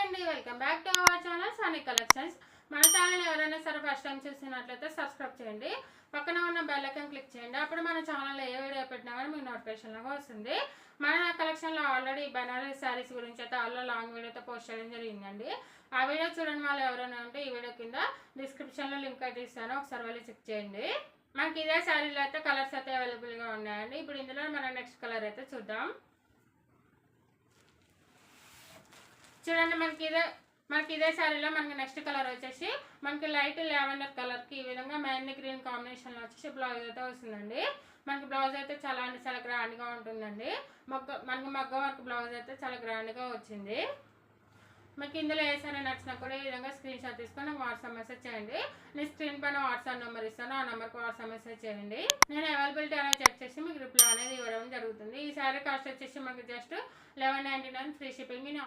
అండి, welcome back to our channel Sunny collections. మన channel ఎవరైనా సరే ఫస్ట్ టైం చూసినట్లయితే సబ్స్క్రైబ్ చేయండి, పక్కన ఉన్న బెల్ ఐకాన్ క్లిక్ చేయండి. అప్పుడు మన ఛానల్లో ఏ వీడియో పెట్టినా కానీ మీకు నోటిఫికేషన్ లాగా వస్తుంది. మన కలెక్షన్లో ఆల్రెడీ బనారస్ శారీస్ గురించి అయితే ఆల్లో లాంగ్ వీడియోతో పోస్ట్ చేయడం జరిగిందండి. ఆ వీడియో చూడండి వాళ్ళు ఎవరైనా ఉంటే ఈ వీడియో కింద డిస్క్రిప్షన్లో లింక్ అయితే ఇస్తాను, ఒకసారి వెళ్ళి చెక్ చేయండి. మనకి ఇదే శారీలో అయితే కలర్స్ అయితే అవైలబుల్గా ఉన్నాయండి. ఇప్పుడు ఇందులో మనం నెక్స్ట్ కలర్ అయితే చూద్దాం. చూడండి, మనకి ఇదే శారీలో మనకి నెక్స్ట్ కలర్ వచ్చేసి మనకి లైట్ లావెండర్ కలర్కి ఈ విధంగా మెహందీ గ్రీన్ కాంబినేషన్లో వచ్చేసి బ్లౌజ్ అయితే వస్తుందండి. మనకి బ్లౌజ్ అయితే చాలా అంటే చాలా గ్రాండ్గా ఉంటుందండి. మనకి మగ్గం వర్క్ బ్లౌజ్ అయితే చాలా గ్రాండ్గా వచ్చింది. మీకు ఇందులో ఏ సారీ నచ్చినా కూడా ఈ విధంగా స్క్రీన్ షాట్ తీసుకొని నాకు వాట్సాప్ మెసేజ్ చేయండి. నేను స్క్రీన్ పైన వాట్సాప్ నెంబర్ ఇస్తాను, ఆ నెంబర్కి వాట్సాప్ మెసేజ్ చేయండి. నేను అవైలబిలిటీ అనేది చెక్ చేసి మీకు రిప్లై అనేది ఇవ్వడం జరుగుతుంది. ఈ శారీ కాస్ట్ వచ్చేసి మనకి జస్ట్ 11.99 ఫ్రీ షిప్పింగ్.